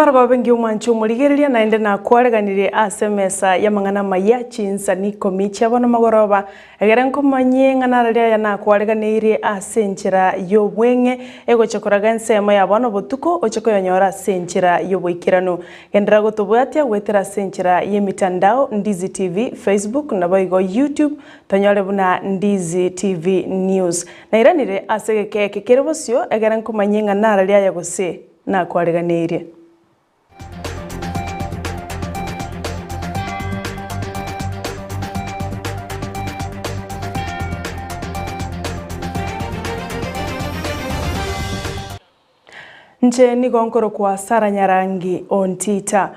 Maraba bengi umwanchu muligereria naende na kwareganire asemesa ya mangana Amayia Chinsa Ikomi chabona magoroba egere nkomanye nganaria ya na kwareganire asenchira yobwenge egochekoraga nsemo ya bono botuko ochekoyonyora senchira yobwikirano gendera gotubwatia gwetera senchira yemitandao Ndizi TV Facebook na boigo YouTube tonyore buna Ndizi TV News na iranire asegeke kekerebosio egere nkomanye nganaria ya gose na kwareganire. Nche nigonkoro kwa Sara Nyarangi ontita.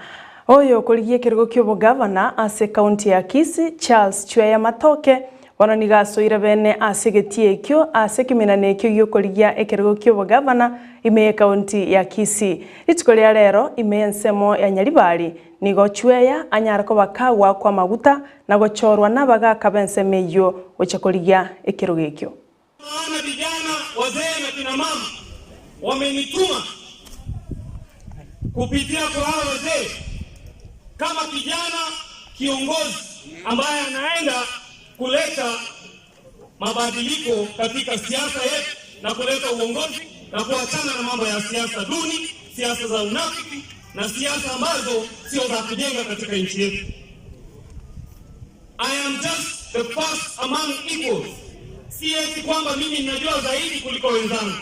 Oyo kuligie kirugo kyobo governor ase county ya Kisii Charles Chweya Matoke wano nigasoira bene ase getie kyo ase kiminane kyo yokuligia ekirugo kyobo governor ime county ya Kisii. Itikolia rero ime nsemo ya Nyaribari nigo Chweya anyarako bakagwa kwa maguta na gochorwa nabaga kabenseme yo ochakuligia ekirugo kyo. Wana vijana, wazee na kina mama wamenituma kupitia kwa hao wazee kama kijana kiongozi ambaye anaenda kuleta mabadiliko katika siasa yetu na kuleta uongozi na kuachana na mambo ya siasa duni, siasa za unafiki na siasa ambazo sio za kujenga katika nchi yetu. I am just the first among equals. Si eti kwamba mimi ninajua zaidi kuliko wenzangu.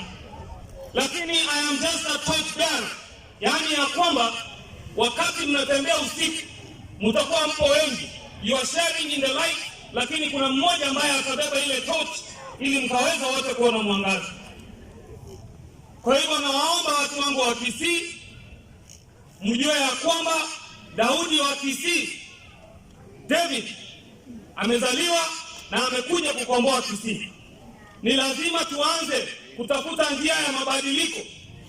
Lakini I am just a torch bearer. Yaani ya kwamba wakati mnatembea usiku mtakuwa mpo wengi, you are sharing in the light, lakini kuna mmoja ambaye atabeba ile torch ili mkaweza wote kuona mwangaza. Kwa hivyo nawaomba watu wangu wa Kisii mjue ya kwamba Daudi wa Kisii, David amezaliwa na amekuja kukomboa Kisii. Ni lazima tuanze kutafuta njia ya mabadiliko.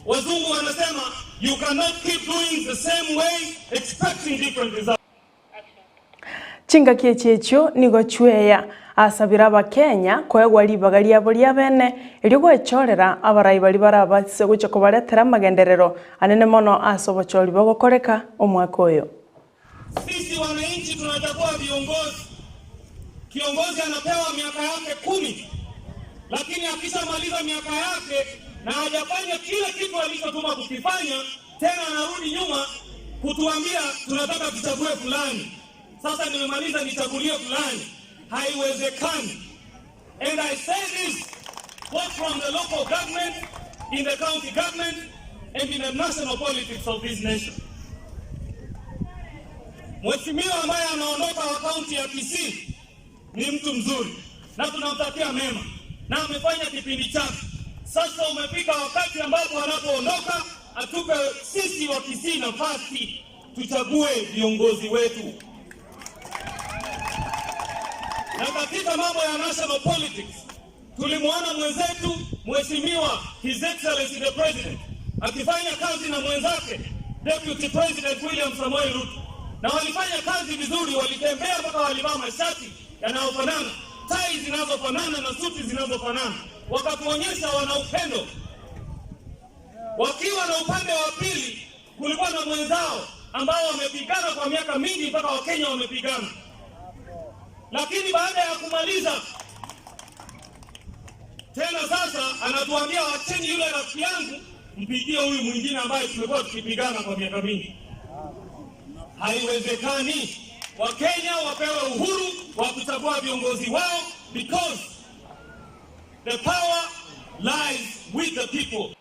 Wazungu wanasema you cannot keep doing the same way expecting different results. Chinga kiechecho nigo Chweya asabira abakenya kwegwa libagalia bolia bene iligo echorera abarai bali barabase guche kubaletera magenderero anene mono asobochori bogokoreka omwaka oyo. Sisi wananchi tunachagua viongozi. Kiongozi anapewa miaka yake 10. Lakini akishamaliza miaka yake na hajafanya kile kitu alichotuma kukifanya, tena anarudi nyuma kutuambia tunataka tuchague fulani. Sasa nimemaliza nichagulie fulani. Haiwezekani. And I say this both from the local government, in the county government, and in the national politics of this nation. Mheshimiwa ambaye anaondoka wa county ya Kisii ni mtu mzuri na tunamtakia mema. Na amefanya kipindi chake. Sasa umefika wakati ambapo anapoondoka atupe sisi wa Kisii nafasi tuchague viongozi wetu. Na katika mambo ya national politics tulimuona mwenzetu Mheshimiwa His Excellency the President akifanya kazi na mwenzake Deputy President William Samoei Ruto. Na walifanya kazi vizuri, walitembea mpaka walivaa mashati yanayofanana, tai zinazofanana na suti zinazofanana. Wakatuonyesha wana upendo. Wakiwa na upande wa pili kulikuwa na mwenzao ambao wamepigana kwa miaka mingi mpaka Wakenya wamepigana. Lakini baada ya kumaliza tena sasa anatuambia wacheni yule rafiki yangu mpigie huyu mwingine ambaye tumekuwa tukipigana kwa miaka mingi. Haiwezekani. Wakenya wapewe uhuru wa kuchagua viongozi wao because the power lies with the people.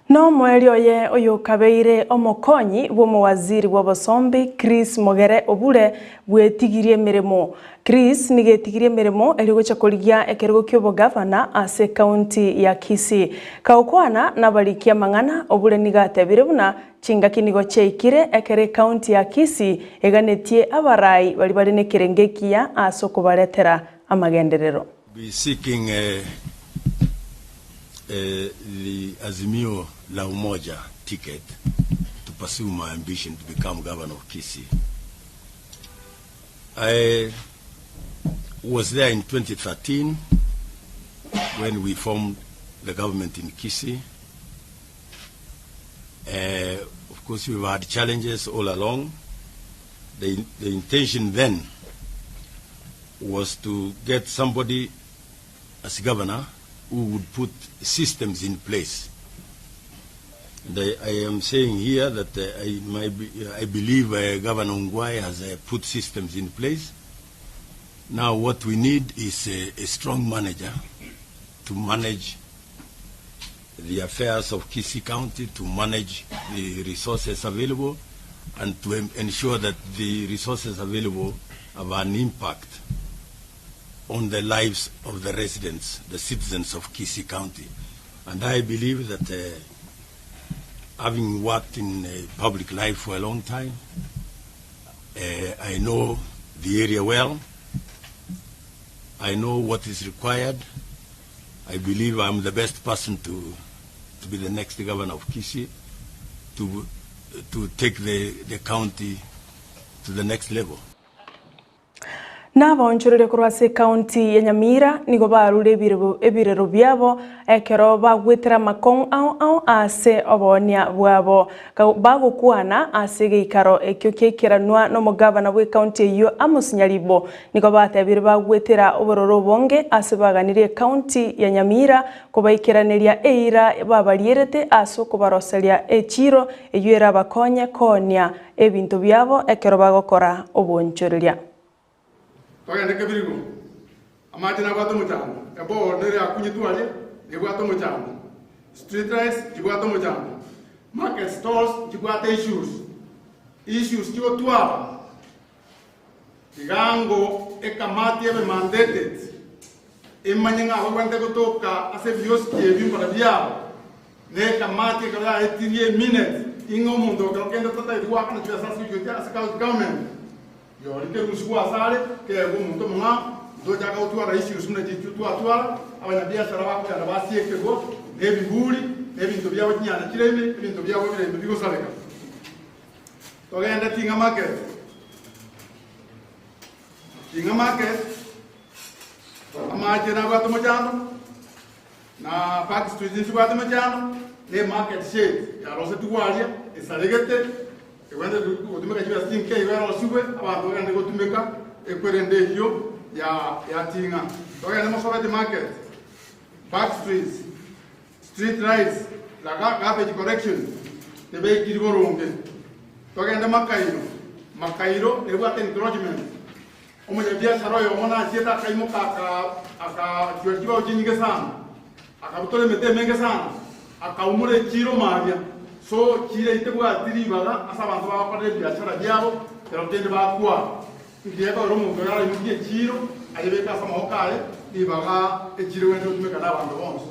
No mweli oye oyo kabeire omokonyi bwo waziri w'obosombi Chris Mogere obure bwetigirie mirimo. Chris nigetigirie mirimo eligocha kuligia ekerugo kyobo governor ase county ya Kisii. Kaukwana na balikia mangana obure nigatebire buna chinga kinigo cheikire ekere county ya Kisii eganetie abarai bali bali nekerengekia aso kubaletera amagenderero. Be seeking the Azimio la Umoja ticket to pursue my ambition to become governor of Kisii. I was there in 2013 when we formed the government in Kisii. Of course, we've had challenges all along. The intention then was to get somebody as governor who would put systems in place. And I am saying here that I believe Governor Ongwae has put systems in place. Now what we need is a strong manager to manage the affairs of Kisii County, to manage the resources available, and to ensure that the resources available have an impact on the lives of the residents, the citizens of Kisii County. And I believe that having worked in public life for a long time, I know the area well. I know what is required. I believe I'm the best person to be the next governor of Kisii, to take the county to the next level. N'abonjorere kurwase county ya Nyamira nigo barure ebirero byabo ekero bagwetera makong au ase obonia bwabo bagukwana ase geikaro ekyo kekeranwa no mugabana we county yo Amusinyalibo nigo batebire bagwetera obororo bonge ase baganire county ya Nyamira kubaikeraneria eira babarierete aso kubaroseria echiro eyera bakonye konya ebintu byabo ekero bagokora obonjoreria. Togende kebirigo amajina gwato mutano ebo nere akunyi tuale gwato mutano street rights gwato mutano market stalls gwato issues kiwo tuala digango ekamati ebe mandated emanyenga wende kutoka ase bioski ebimbara byabo ne kamati kala etirie minutes ingo mundo kende tata idwa kana chasa sujo ya scout government yo like ruswa sale ke umuntu mwa do jaga utuara issues muna jitu tuatwara abanyabiashara bako ya basi ekego nebibuli nebintu byabo kinyana kireme ibintu byabo birembe bikosaleka togenda tinga market amajena gwato mujano na park street gwato mujano ne market shade ya rose tuwalia esalegete wende utumeka jiba stinke iwera osubwe abantu bagende gotumeka ekwerende hiyo ya tinga togende mosobe the market back street rights la garbage correction tebe kiriboronge togende makairo ebwate encouragement omoja biashara yo mona cheta kaimuka aka kiwa ujinyige sana akabutole mete menge sana akaumure chiro mabya so kire itebwa tiribaga asabantu bakore biashara byabo terotende bakwa ngiyeba romu ngara mugiye chiro ayebeka samahokaye ibaga echiro wendo tumeka nabantu bonse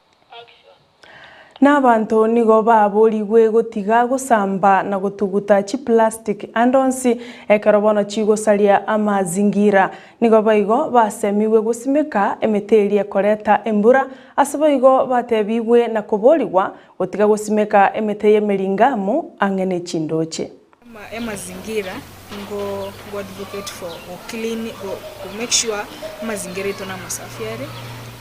n'abantu nigo baburiwe gotiga gusamba na gutuguta chi plastic andonsi ekarabono chigosalia amazingira nigo baigo basemiwe gusimeka emeteri ekoreta embura asabaigo batebiwe na kuboliwa gotiga gusimeka emeteye melingamu angene chindoche mazingira ngo advocate for clean go make sure mazingira itona masafiare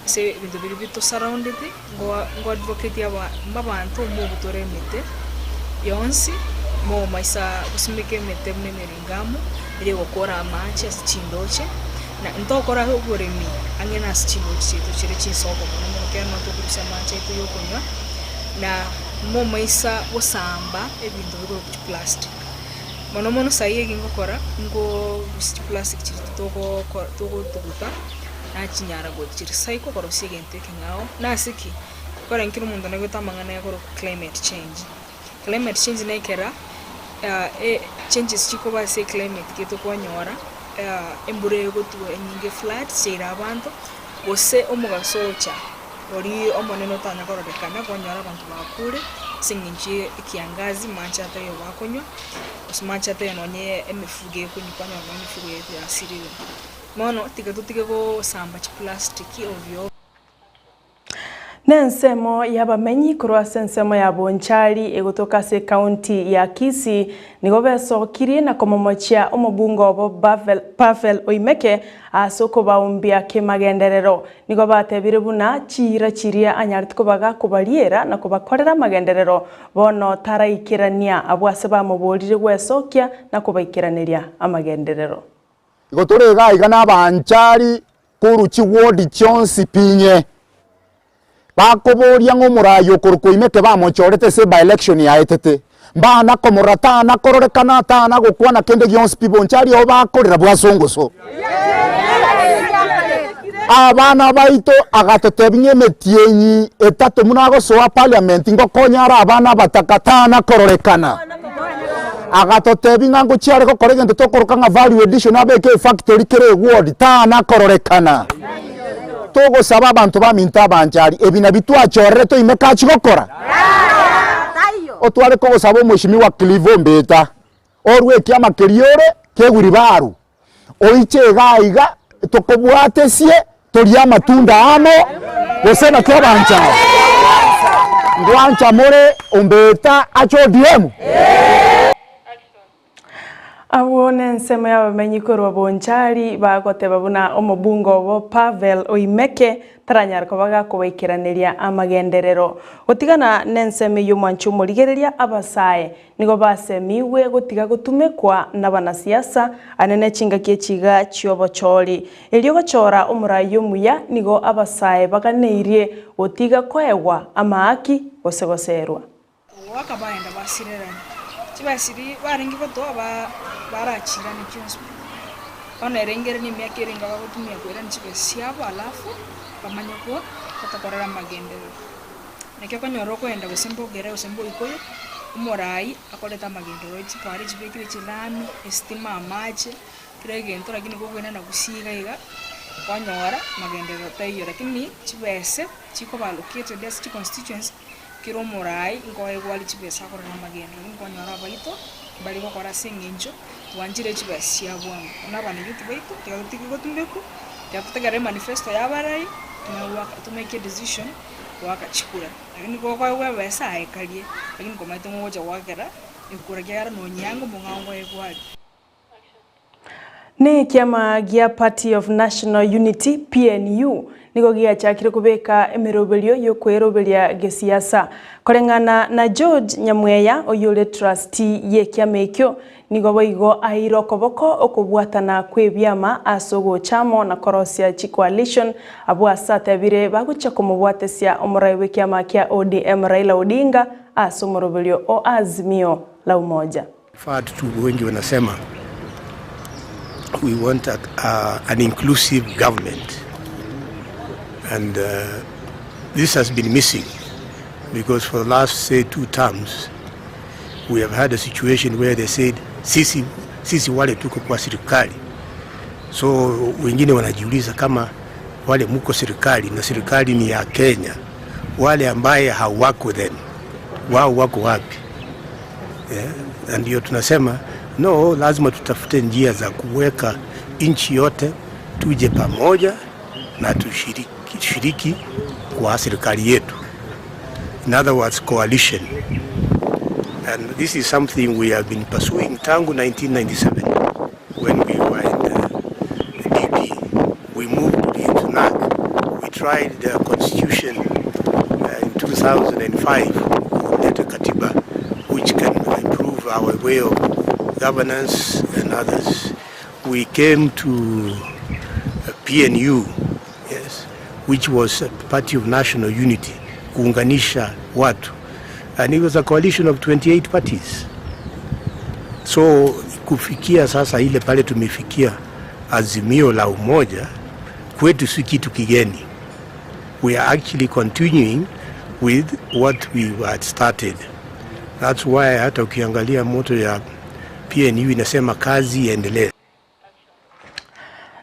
se bintu bito surrounded ngo advocate yaba mabantu mu butore mete yonsi mo maisa gusimike mete melingamu iri gukora amache chindoche na ntokora huguremi angena chindoche tuchire chinsoko mu keno tukurisa amache itu yokunywa na mo maisa usamba ebintu biro plastic mono saye ngokora ngo plastic chitoko tuguta na chinyara gochiri saiko korosie gente kingao na siki kora nkiru mundo nego tamangana yakoro climate change na ikera changes chiko ba se climate kito kwanyora embure gotu enyinge flat sira abantu gose omugasocha ori omoneno tanya koro dekana kwanyora abantu bakure singinchi kiangazi mancha tayo bakonywa usmancha tayo nonye emifuge kunyikanya emifuge ya sirire mono tiga go samba chi plastic ovyo Nensemo y'abamenyi kurwasa ensemo ya Bonchari egotoka se county ya Kisii nigo besokirie na komomochia omobungo obo Pavel Oimeke asoko baumbia kimagenderero nigo batebire buna chiria anyariti kubaga kubariera na kubakorera magenderero bono taraikirania abwase bamuborire gwesokia na kubaikiraniria amagenderero igotorega igana Banchari kuruchi ward chonsi pinye bakoboria ng'omurayo kurukuimeke bamochorete se by election ya etete mbana komorata na kororekana tana gukwana kende gyonsi Bonchari o bakorera bwasongoso abana baito agatotebinye metienyi etatu munago soa parliament ngokonyara abana batakatana kororekana agatotebinga ngochiare ko koregende tokorokanga value addition abeke factory kere ward tana kororekana togo saba abantu baminta Banchari ebina bitwachorere to imeka chigokora otware ko sabo mushimi wa Clivo mbeta orwe kyama keriore keguri baru oiche gaiga tokobwatesie toria matunda ano gosena kwa Banchari ngwancha more ombeta acho DM Awone nsemo y'abamenyi kurwa Bonchari bagoteba buna omobungo obo Pavel Oimeke taranyar ko baga kubaikiraniria amagenderero gutigana nenseme y'umwanchu murigereria abasaye nigo basemiwe gutiga gutumekwa n'abanasiasa anene chinga kiechiga cyobochori elyo gochora omurayo muya nigo abasaye baganeirie gutiga kwewa amaaki gosegoserwa wakabaenda basirerana chibasiri baringi boto barachira ni kyonso ona rengere ni miakiringa bagutumia kwera nchibesiabo alafu bamanyoko batakorera magendero nekyo konyoro kwenda gusembo gere usembo ikoyo umurai akoleta magendero chipari chibekire chilami estima amache kiregento lakini kugwena na gusiga iga konyora magendero tayo lakini chibese chiko balokete des constituency kiro murai ngoye gwali chibesa korera magendero nkonyora baito bali gukora sengenjo wanjire chibasi yabwangu nabana yutu baito tegutiki gotumbeku yakutegare manifesto yabarai tumeke decision wakachikura lakini kwa besa aikalie lakini kwa maito ngoja wakera ikuragira no nyango mungango egwali ni kiama gia Party of National Unity PNU nigo giachakire kubeka emerobelio yokwerobelia gesiasa korengana na George Nyamweya oyule trustee ye kiamekyo nigo boigo airokoboko okubwatana kwebyama asogo chamo na korosia chi coalition abwasa tabire bagucha kumubwatesia omuraiwe kiama kia ODM Raila Odinga asomorobelio o Azimio la Umoja tu wengi wanasema we want an inclusive government. And this has been missing because for the last, say, 2 terms, we have had a situation where they said, sisi wale tuko kwa serikali. So wengine wanajiuliza kama wale muko serikali na serikali ni ya Kenya, wale ambaye hawako then, wao wako wapi? Yeah? And hiyo tunasema, no, lazima tutafute njia za kuweka nchi yote tuje pamoja na tushiriki kwa serikali yetu. In other words, coalition. And this is something we have been pursuing tangu 1997 when we were in the DP. We moved into NAC. We tried the constitution in 2005, the Katiba, which can improve our way of governance and others. We came to PNU, yes, which was a Party of National Unity, kuunganisha watu. And it was a coalition of 28 parties. So kufikia sasa ile pale tumefikia Azimio la Umoja, kwetu si kitu kigeni. We are actually continuing with what we had started. That's why hata ukiangalia moto ya PNU inasema kazi iendelee.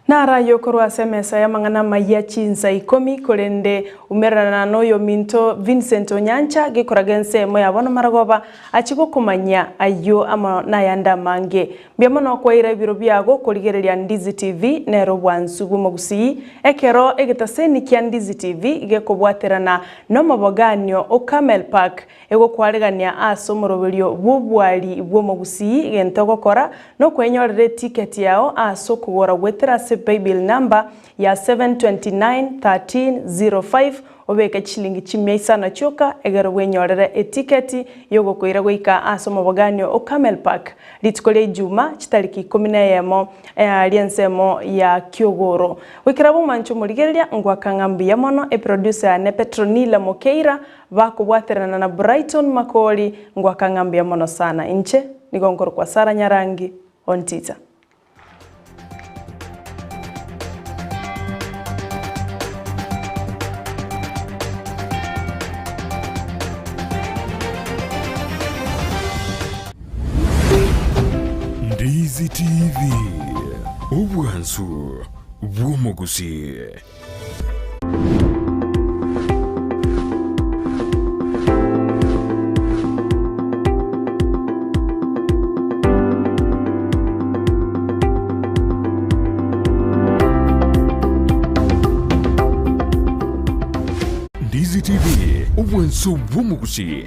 Nara yokorwa semesa ya mangana Amayia Chinsa Ikomi kurende umerana noyo minto Vincent Onyancha gikoragense moya bono maragoba achiko kumanya ayo ama nayanda mange biamono kwaira biro byago kurigereria Ndizi TV nero bwansugu mogusi ekero egitaseni kya Ndizi TV igekobwaterana no maboganyo o Camel Park ego kwaregania aso moroberio bubwali bwo mogusi gentogokora no kwenyorere ticket yao aso kugora wetera paybill number ya 7291305 obeka chilingi chimya na choka egero wenyorere etiketi yogo koira goika asomo boganyo o Camel Park litukole juma chitariki 11 liensemo ya Kyogoro wikirabo mancho murigeria ngwakangambia mono e producer ne Petronila Mokeira bakubwaterana na Brighton Makoli ngwakangambia mono sana inche nigongoro kwa Sara Nyarangi on Twitter. Ndizi TV, ubwansu bw'omugusi. Ndizi TV, ubwansu bw'omugusi.